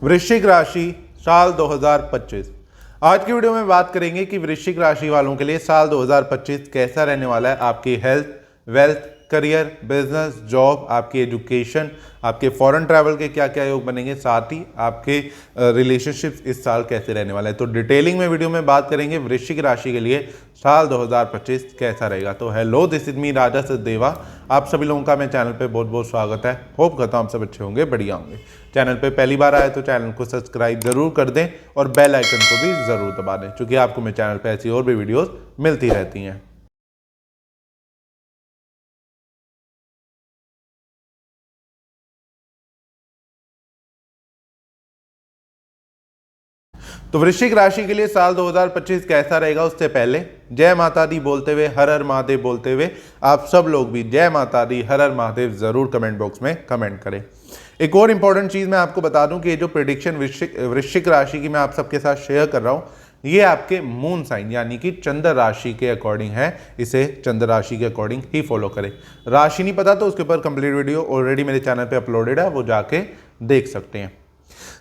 वृश्चिक राशि साल 2025। आज की वीडियो में बात करेंगे कि वृश्चिक राशि वालों के लिए साल 2025 कैसा रहने वाला है। आपकी health, wealth, career, business, job, आपकी एजुकेशन, आपके फॉरेन ट्रैवल के क्या क्या योग बनेंगे, साथ ही आपके रिलेशनशिप्स इस साल कैसे रहने वाले हैं। तो डिटेलिंग में वीडियो में बात करेंगे वृश्चिक राशि के लिए साल 2025 कैसा रहेगा। तो हेलो, दिस इज मी राजा सचदेवा। आप सभी लोगों का मेरे चैनल पे बहुत बहुत स्वागत है। होप करता हूँ आप सब अच्छे होंगे, बढ़िया होंगे। चैनल पे पहली बार आए तो चैनल को सब्सक्राइब जरूर कर दें और बेल आइकन को भी जरूर दबा दें, क्योंकि आपको मेरे चैनल पे ऐसी और भी वीडियोस मिलती रहती हैं। तो वृश्चिक राशि के लिए साल 2025 कैसा रहेगा, उससे पहले जय माता दी बोलते हुए, हर हर महादेव बोलते हुए आप सब लोग भी जय माता दी, हर हर महादेव जरूर कमेंट बॉक्स में कमेंट करें। एक और इंपॉर्टेंट चीज मैं आपको बता दूं कि ये जो प्रेडिक्शन वृश्चिक राशि की मैं आप सबके साथ शेयर कर रहा हूं, ये आपके मून साइन यानी कि चंद्र राशि के अकॉर्डिंग है। इसे चंद्र राशि के अकॉर्डिंग ही फॉलो करें। राशि नहीं पता तो उसके ऊपर कंप्लीट वीडियो ऑलरेडी मेरे चैनल पे अपलोडेड है, वो जाके देख सकते हैं।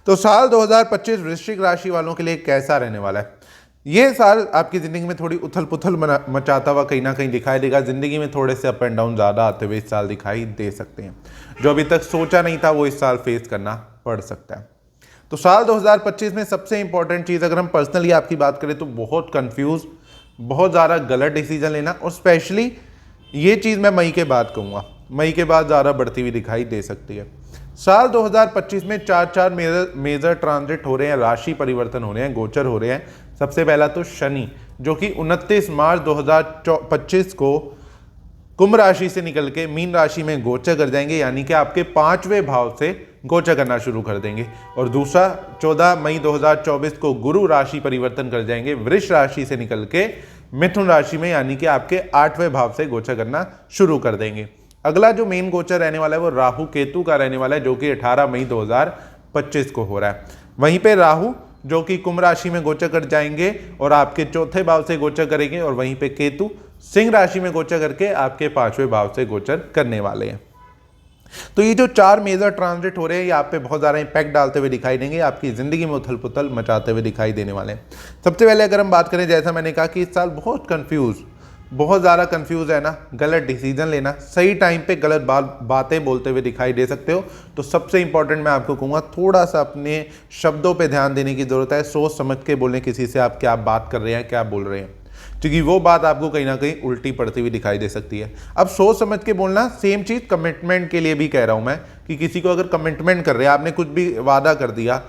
तो साल 2025 वृश्चिक राशि वालों के लिए कैसा रहने वाला है। ये साल आपकी जिंदगी में थोड़ी उथल पुथल मचाता हुआ कहीं ना कहीं दिखाई देगा। जिंदगी में थोड़े से अप एंड डाउन ज़्यादा आते हुए इस साल दिखाई दे सकते हैं। जो अभी तक सोचा नहीं था वो इस साल फेस करना पड़ सकता है। तो साल 2025 में सबसे इंपॉर्टेंट चीज़ अगर हम पर्सनली आपकी बात करें तो बहुत कंफ्यूज, बहुत ज़्यादा गलत डिसीजन लेना, और स्पेशली ये चीज़ मैं मई के बाद कहूँगा, मई के बाद ज़्यादा बढ़ती हुई दिखाई दे सकती है। साल 2025 में चार मेजर ट्रांजिट हो रहे हैं, राशि परिवर्तन हो रहे हैं, गोचर हो रहे हैं। सबसे पहला तो शनि, जो कि 29 मार्च 2025 को कुंभ राशि से निकल के मीन राशि में गोचर कर जाएंगे, यानी कि आपके 5वें भाव से गोचर करना शुरू कर देंगे। और दूसरा 14 मई 2024 को गुरु राशि परिवर्तन कर जाएंगे, वृष राशि से निकल के मिथुन राशि में, यानी कि आपके 8वें भाव से गोचर करना शुरू कर देंगे। अगला जो मेन गोचर रहने वाला है वो राहु केतु का रहने वाला है, जो कि 18 मई 2025 को हो रहा है। वहीं पे राहु जो कि कुंभ राशि में गोचर कर जाएंगे और आपके 4थे भाव से गोचर करेंगे, और वहीं पे केतु सिंह राशि में गोचर करके आपके 5वें भाव से गोचर करने वाले हैं। तो ये जो 4 मेजर ट्रांजिट हो रहे हैं, ये आप पे बहुत ज़्यादा इंपैक्ट डालते हुए दिखाई देंगे, आपकी ज़िंदगी में उथल पुथल मचाते हुए दिखाई देने वाले हैं। सबसे पहले अगर हम बात करें, जैसा मैंने कहा कि इस साल बहुत ज़्यादा कंफ्यूज है ना, गलत डिसीजन लेना, सही टाइम पे गलत बातें बोलते हुए दिखाई दे सकते हो। तो सबसे इंपॉर्टेंट मैं आपको कहूँगा, थोड़ा सा अपने शब्दों पे ध्यान देने की ज़रूरत है। सोच समझ के बोलें किसी से, आप क्या बात कर रहे हैं, क्या बोल रहे हैं, क्योंकि वो बात आपको कहीं ना कहीं उल्टी पड़ती हुई दिखाई दे सकती है। अब सोच समझ के बोलना, सेम चीज़ कमिटमेंट के लिए भी कह रहा हूँ मैं, कि किसी को अगर कमिटमेंट कर रहे हैं, आपने कुछ भी वादा कर दिया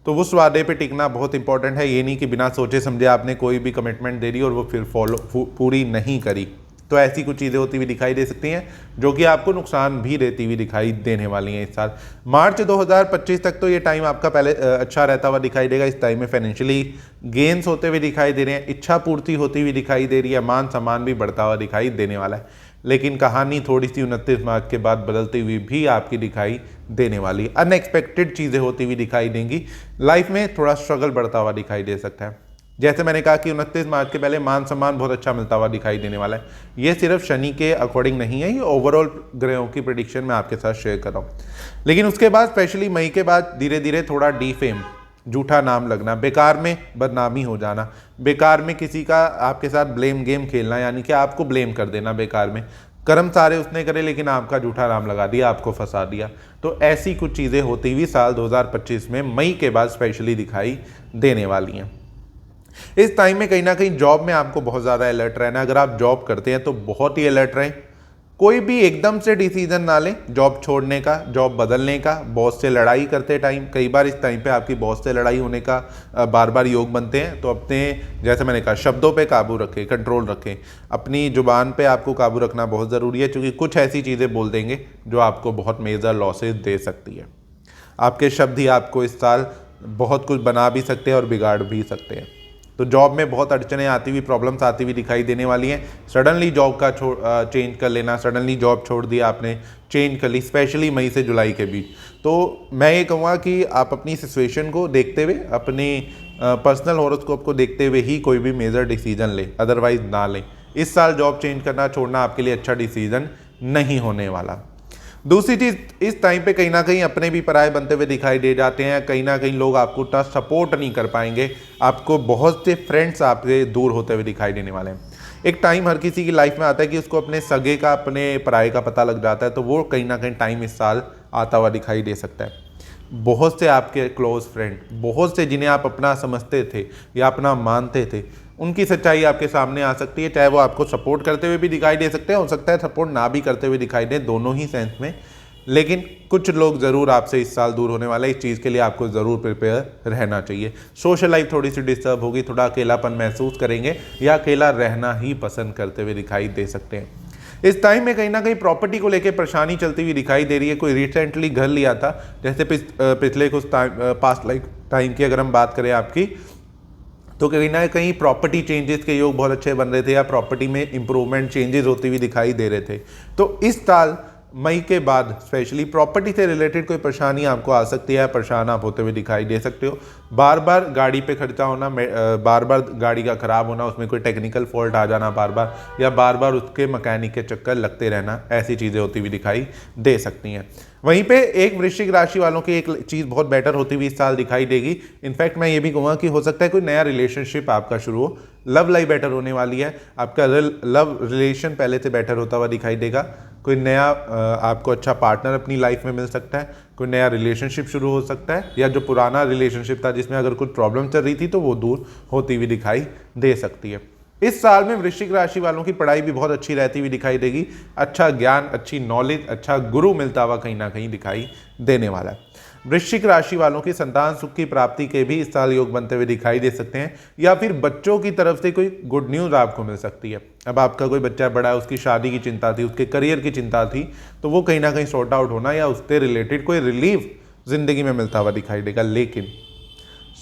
तो उस वादे पे टिकना बहुत इंपॉर्टेंट है। ये नहीं कि बिना सोचे समझे आपने कोई भी कमिटमेंट दे दी और वो फिर पूरी नहीं करी। तो ऐसी कुछ चीज़ें होती हुई दिखाई दे सकती हैं, जो कि आपको नुकसान भी देती हुई दिखाई देने वाली हैं इस साल। मार्च 2025 तक तो ये टाइम आपका पहले अच्छा रहता हुआ दिखाई देगा। इस टाइम में फाइनेंशियली गेन्स होते हुए दिखाई दे रहे हैं, इच्छा पूर्ति होती हुई दिखाई दे रही है, मान सम्मान भी बढ़ता हुआ दिखाई देने वाला है। लेकिन कहानी थोड़ी सी 29 मार्च के बाद बदलती हुई भी आपकी दिखाई देने वाली है। अनएक्सपेक्टेड चीज़ें होती हुई दिखाई देंगी। लाइफ में थोड़ा स्ट्रगल बढ़ता हुआ दिखाई दे सकता है। जैसे मैंने कहा कि 29 मार्च के पहले मान सम्मान बहुत अच्छा मिलता हुआ दिखाई देने वाला है। ये सिर्फ शनि के अकॉर्डिंग नहीं है, ये ओवरऑल ग्रहों की प्रेडिक्शन मैं आपके साथ शेयर कर रहा हूँ। लेकिन उसके बाद स्पेशली मई के बाद धीरे धीरे थोड़ा डीफेम, झूठा नाम लगना, बेकार में बदनामी हो जाना, बेकार में किसी का आपके साथ ब्लेम गेम खेलना, यानी कि आपको ब्लेम कर देना बेकार में, कर्म सारे उसने करे लेकिन आपका झूठा नाम लगा दिया, आपको फंसा दिया। तो ऐसी कुछ चीज़ें होती हुई साल 2025 में मई के बाद स्पेशली दिखाई देने वाली हैं। इस टाइम में कहीं ना कहीं जॉब में आपको बहुत ज़्यादा अलर्ट रहना है। अगर आप जॉब करते हैं तो बहुत ही अलर्ट रहें। कोई भी एकदम से डिसीजन ना लें, जॉब छोड़ने का, जॉब बदलने का, बॉस से लड़ाई करते टाइम, कई बार इस टाइम पे आपकी बॉस से लड़ाई होने का बार बार योग बनते हैं। तो अपने, जैसे मैंने कहा, शब्दों पे काबू रखें, कंट्रोल रखें, अपनी जुबान पे आपको काबू रखना बहुत ज़रूरी है, क्योंकि कुछ ऐसी चीज़ें बोल देंगे जो आपको बहुत मेजर लॉसेज दे सकती है। आपके शब्द ही आपको इस साल बहुत कुछ बना भी सकते हैं और बिगाड़ भी सकते हैं। तो जॉब में बहुत अड़चने आती हुई, प्रॉब्लम्स आती हुई दिखाई देने वाली हैं। सडनली जॉब का चेंज कर लेना, सडनली जॉब छोड़ दिया आपने, चेंज कर ली, स्पेशली मई से जुलाई के बीच। तो मैं ये कहूँगा कि आप अपनी सिचुएशन को देखते हुए, अपनी पर्सनल हॉरोस्कोप को देखते हुए ही कोई भी मेजर डिसीजन लें, अदरवाइज ना लें। इस साल जॉब चेंज करना, छोड़ना आपके लिए अच्छा डिसीजन नहीं होने वाला। दूसरी चीज, इस टाइम पे कहीं ना कहीं अपने भी पराये बनते हुए दिखाई दे जाते हैं, कहीं ना कहीं लोग आपको उतना सपोर्ट नहीं कर पाएंगे, आपको बहुत से फ्रेंड्स आपसे दूर होते हुए दिखाई देने वाले हैं। एक टाइम हर किसी की लाइफ में आता है कि उसको अपने सगे का, अपने पराये का पता लग जाता है, तो वो कहीं ना कहीं टाइम इस साल आता हुआ दिखाई दे सकता है। बहुत से आपके क्लोज फ्रेंड, बहुत से जिन्हें आप अपना समझते थे या अपना मानते थे, उनकी सच्चाई आपके सामने आ सकती है। चाहे वो आपको सपोर्ट करते हुए भी दिखाई दे सकते हैं, हो सकता है सपोर्ट ना भी करते हुए दिखाई दे, दोनों ही सेंस में। लेकिन कुछ लोग ज़रूर आपसे इस साल दूर होने वाले हैं। इस चीज़ के लिए आपको ज़रूर प्रिपेयर रहना चाहिए। सोशल लाइफ थोड़ी सी डिस्टर्ब होगी, थोड़ा अकेलापन महसूस करेंगे या अकेला रहना ही पसंद करते हुए दिखाई दे सकते हैं। इस टाइम में कहीं ना कहीं प्रॉपर्टी को लेकर परेशानी चलती हुई दिखाई दे रही है। कोई रिसेंटली घर लिया था, जैसे पिछले कुछ पास्ट लाइफ टाइम की अगर हम बात करें आपकी, तो कहीं ना कहीं प्रॉपर्टी चेंजेस के योग बहुत अच्छे बन रहे थे या प्रॉपर्टी में इंप्रूवमेंट चेंजेस होती हुई दिखाई दे रहे थे। तो इस साल मई के बाद स्पेशली प्रॉपर्टी से रिलेटेड कोई परेशानी आपको आ सकती है, परेशान आप होते हुए दिखाई दे सकते हो। बार बार गाड़ी पे खर्चा होना, बार बार गाड़ी का ख़राब होना, उसमें कोई टेक्निकल फॉल्ट आ जाना बार बार, या बार बार उसके मैकेनिक के चक्कर लगते रहना, ऐसी चीज़ें होती हुई दिखाई दे सकती हैं। वहीं पे एक वृश्चिक राशि वालों की एक चीज़ बहुत बेटर होती हुई इस साल दिखाई देगी। इनफैक्ट मैं ये भी कहूँगा कि हो सकता है कोई नया रिलेशनशिप आपका शुरू हो, लव लाइफ बेटर होने वाली है, आपका लव रिलेशन पहले से बेटर होता हुआ दिखाई देगा। कोई नया आपको अच्छा पार्टनर अपनी लाइफ में मिल सकता है, कोई नया रिलेशनशिप शुरू हो सकता है, या जो पुराना रिलेशनशिप था जिसमें अगर कुछ प्रॉब्लम चल रही थी तो वो दूर होती हुई दिखाई दे सकती है। इस साल में वृश्चिक राशि वालों की पढ़ाई भी बहुत अच्छी रहती हुई दिखाई देगी। अच्छा ज्ञान, अच्छी नॉलेज, अच्छा गुरु मिलता हुआ कहीं ना कहीं दिखाई देने वाला है। वृश्चिक राशि वालों की संतान सुख की प्राप्ति के भी इस साल योग बनते हुए दिखाई दे सकते हैं, या फिर बच्चों की तरफ से कोई गुड न्यूज़ आपको मिल सकती है। अब आपका कोई बच्चा बड़ा है, उसकी शादी की चिंता थी, उसके करियर की चिंता थी, तो वो कहीं ना कहीं सॉर्ट आउट होना या उससे रिलेटेड कोई रिलीफ जिंदगी में मिलता हुआ दिखाई देगा। लेकिन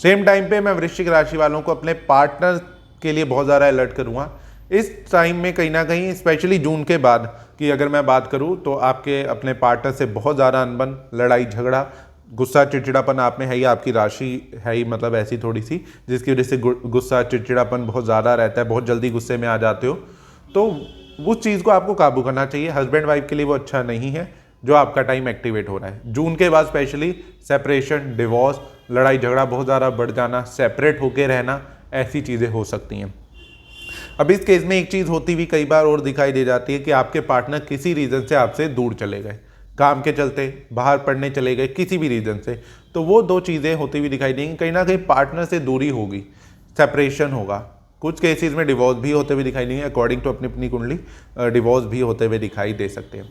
सेम टाइम पे मैं वृश्चिक राशि वालों को अपने पार्टनर के लिए बहुत ज़्यादा अलर्ट करूँगा इस टाइम में। कहीं ना कहीं स्पेशली जून के बाद की अगर मैं बात करूँ, तो आपके अपने पार्टनर से बहुत ज़्यादा अनबन, लड़ाई झगड़ा, गुस्सा चिड़चिड़ापन आप में है, या आपकी राशि है ही मतलब ऐसी थोड़ी सी, जिसकी वजह से गुस्सा चिड़चिड़ापन बहुत ज़्यादा रहता है, बहुत जल्दी गुस्से में आ जाते हो, तो उस चीज़ को आपको काबू करना चाहिए। हस्बैंड वाइफ के लिए वो अच्छा नहीं है जो आपका टाइम एक्टिवेट हो रहा है। जून के बाद स्पेशली सेपरेशन, डिवोर्स, लड़ाई झगड़ा बहुत ज़्यादा बढ़ जाना, सेपरेट होकर रहना, ऐसी चीज़ें हो सकती हैं। अब इस केस में एक चीज़ होती हुई कई बार और दिखाई दे जाती है कि आपके पार्टनर किसी रीज़न से आपसे दूर चले गए, काम के चलते बाहर पढ़ने चले गए, किसी भी रीज़न से, तो वो दो चीज़ें होती हुई दिखाई देंगी। कहीं ना कहीं पार्टनर से दूरी होगी, सेपरेशन होगा, कुछ केसेस में डिवोर्स भी होते हुए दिखाई देंगे। अकॉर्डिंग टू अपनी अपनी कुंडली डिवोर्स भी होते हुए दिखाई दे सकते हैं।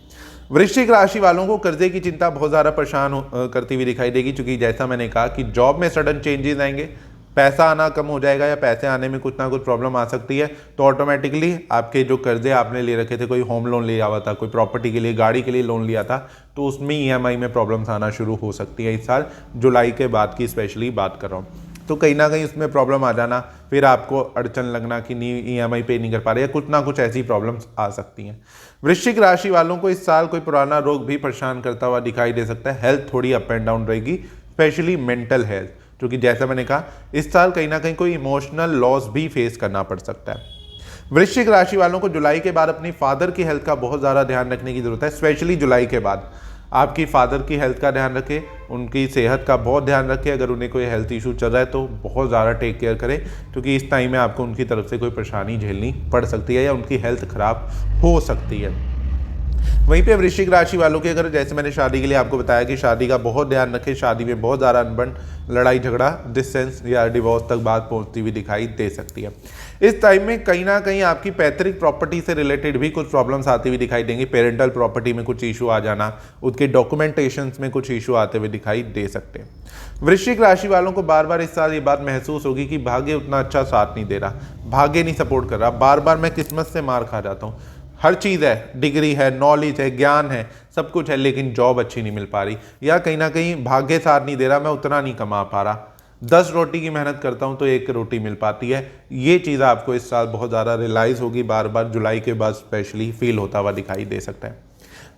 वृश्चिक राशि वालों को कर्जे की चिंता बहुत ज़्यादा परेशान करती हुई दिखाई देगी, क्योंकि जैसा मैंने कहा कि जॉब में सडन चेंजेस आएंगे, पैसा आना कम हो जाएगा या पैसे आने में कुछ ना कुछ प्रॉब्लम आ सकती है, तो ऑटोमेटिकली आपके जो कर्जे आपने ले रखे थे, कोई होम लोन लिया हुआ था, कोई प्रॉपर्टी के लिए, गाड़ी के लिए लोन लिया था, तो उसमें ईएमआई में प्रॉब्लम्स आना शुरू हो सकती है। इस साल जुलाई के बाद की स्पेशली बात कर रहा हूँ, तो कहीं ना कहीं उसमें प्रॉब्लम आ जाना, फिर आपको अड़चन लगना कि नहीं ईएमआई पे नहीं कर पा रहे, या कुछ ना कुछ ऐसी प्रॉब्लम्स आ सकती हैं। वृश्चिक राशि वालों को इस साल कोई पुराना रोग भी परेशान करता हुआ दिखाई दे सकता है। हेल्थ थोड़ी अप एंड डाउन रहेगी, स्पेशली मेंटल हेल्थ, क्योंकि जैसा मैंने कहा इस साल कहीं ना कहीं कोई इमोशनल लॉस भी फेस करना पड़ सकता है। वृश्चिक राशि वालों को जुलाई के बाद अपनी फादर की हेल्थ का बहुत ज़्यादा ध्यान रखने की जरूरत है। स्पेशली जुलाई के बाद आपकी फादर की हेल्थ का ध्यान रखें, उनकी सेहत का बहुत ध्यान रखें। अगर उन्हें कोई हेल्थ इशू चल रहा है तो बहुत ज़्यादा टेक केयर करें, क्योंकि इस टाइम में आपको उनकी तरफ से कोई परेशानी झेलनी पड़ सकती है या उनकी हेल्थ खराब हो सकती है। वहीं पे वृश्चिक राशि वालों के, अगर जैसे मैंने शादी के लिए आपको बताया कि शादी का बहुत ध्यान रखें, शादी में बहुत ज़्यादा अनबन, लड़ाई झगड़ा, डिस्टेंस या डिवोर्स तक बात पहुंचती हुई दिखाई दे सकती है। इस टाइम में कहीं ना कहीं आपकी पैतृक प्रॉपर्टी से रिलेटेड भी कुछ प्रॉब्लम्स आती हुई दिखाई देंगी। पेरेंटल प्रॉपर्टी में कुछ इशू आ जाना, उसके डॉक्यूमेंटेशन में कुछ इशू आते हुए दिखाई दे सकते हैं। वृश्चिक राशि वालों को बार बार इस साल ये बात महसूस होगी कि भाग्य उतना अच्छा साथ नहीं दे रहा, भाग्य नहीं सपोर्ट कर रहा, बार बार मैं किस्मत से मार खा जाता हूँ। हर चीज़ है, डिग्री है, नॉलेज है, ज्ञान है, सब कुछ है, लेकिन जॉब अच्छी नहीं मिल पा रही, या कहीं ना कहीं भाग्य साथ नहीं दे रहा, मैं उतना नहीं कमा पा रहा। 10 रोटी की मेहनत करता हूं तो 1 रोटी मिल पाती है। ये चीज़ आपको इस साल बहुत ज़्यादा रियलाइज़ होगी, बार बार जुलाई के बाद स्पेशली फील होता हुआ दिखाई दे सकता है।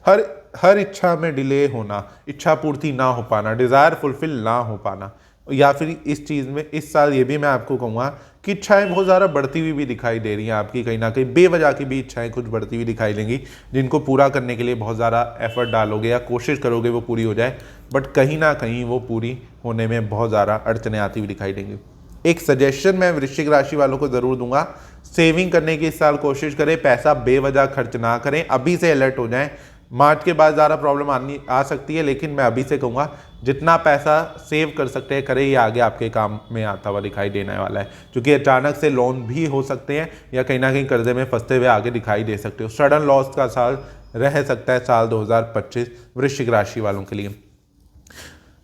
हर इच्छा में डिले होना, इच्छा पूर्ति ना हो पाना, डिज़ायर फुलफिल ना हो पाना, या फिर इस चीज़ में इस साल ये भी मैं आपको कहूँगा कि इच्छाएं बहुत ज़्यादा बढ़ती हुई भी दिखाई दे रही हैं आपकी, कहीं ना कहीं बेवजह की भी इच्छाएं कुछ बढ़ती हुई दिखाई देंगी, जिनको पूरा करने के लिए बहुत ज़्यादा एफर्ट डालोगे या कोशिश करोगे वो पूरी हो जाए, बट कहीं ना कहीं वो पूरी होने में बहुत ज़्यादा अड़चने आती हुई दिखाई देंगी। एक सजेशन मैं वृश्चिक राशि वालों को ज़रूर दूंगा, सेविंग करने की इस साल कोशिश करें, पैसा बेवजह खर्च ना करें, अभी से अलर्ट हो जाएं। मार्च के बाद ज़्यादा प्रॉब्लम आ सकती है, लेकिन मैं अभी से कहूँगा जितना पैसा सेव कर सकते हैं करें, ये आगे आपके काम में आता हुआ दिखाई देने वाला है, क्योंकि अचानक से लोन भी हो सकते हैं या कहीं ना कहीं कर्जे में फंसते हुए आगे दिखाई दे सकते हो। सडन लॉस का साल रह सकता है साल 2025 वृश्चिक राशि वालों के लिए।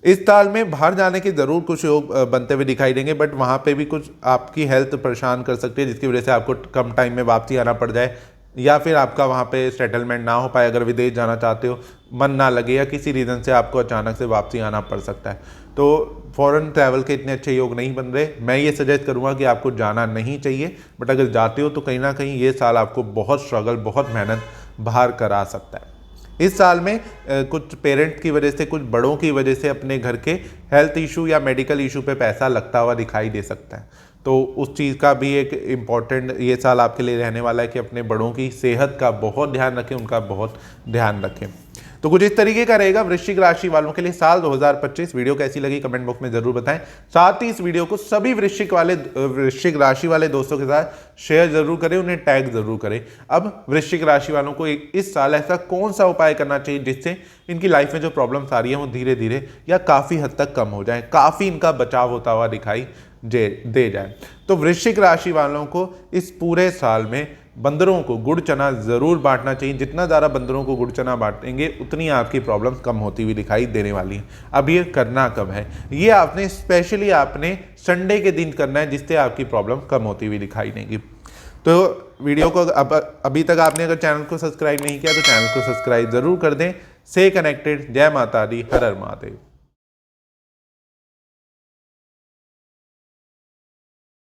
इस साल में बाहर जाने के ज़रूर कुछ योग बनते हुए दिखाई देंगे, बट वहाँ पे भी कुछ आपकी हेल्थ परेशान कर सकती है, जिसकी वजह से आपको कम टाइम में वापसी आना पड़ जाए, या फिर आपका वहाँ पे सेटलमेंट ना हो पाए। अगर विदेश जाना चाहते हो, मन ना लगे या किसी रीज़न से आपको अचानक से वापसी आना पड़ सकता है, तो फॉरेन ट्रैवल के इतने अच्छे योग नहीं बन रहे। मैं ये सजेस्ट करूँगा कि आपको जाना नहीं चाहिए, बट अगर जाते हो तो कहीं ना कहीं ये साल आपको बहुत स्ट्रगल, बहुत मेहनत बाहर करा सकता है। इस साल में कुछ पेरेंट्स की वजह से, कुछ बड़ों की वजह से अपने घर के हेल्थ इशू या मेडिकल इशू पे पैसा लगता हुआ दिखाई दे सकता है, तो उस चीज़ का भी एक इम्पॉर्टेंट ये साल आपके लिए रहने वाला है कि अपने बड़ों की सेहत का बहुत ध्यान रखें, उनका बहुत ध्यान रखें। तो कुछ इस तरीके का रहेगा वृश्चिक राशि वालों के लिए साल 2025। वीडियो कैसी लगी कमेंट बॉक्स में जरूर बताएं। साथ ही इस वीडियो को सभी वृश्चिक राशि वाले दोस्तों के साथ शेयर जरूर करें, उन्हें टैग जरूर करें। अब वृश्चिक राशि वालों को इस साल ऐसा कौन सा उपाय करना चाहिए जिससे इनकी लाइफ में जो प्रॉब्लम्स आ रही है वो धीरे धीरे या काफ़ी हद तक कम हो जाए, काफ़ी इनका बचाव होता हुआ दिखाई दे जाए। तो वृश्चिक राशि वालों को इस पूरे साल में बंदरों को गुड़ चना जरूर बांटना चाहिए। जितना ज़्यादा बंदरों को गुड़ चना बांटेंगे उतनी आपकी प्रॉब्लम्स कम होती हुई दिखाई देने वाली है। अब ये करना कब है, ये आपने स्पेशली आपने संडे के दिन करना है, जिससे आपकी प्रॉब्लम कम होती हुई दिखाई देंगी। तो वीडियो को अभी तक आपने अगर चैनल को सब्सक्राइब नहीं किया तो चैनल को सब्सक्राइब जरूर कर दें। से कनेक्टेड। जय माता दी, हर हर महादेव।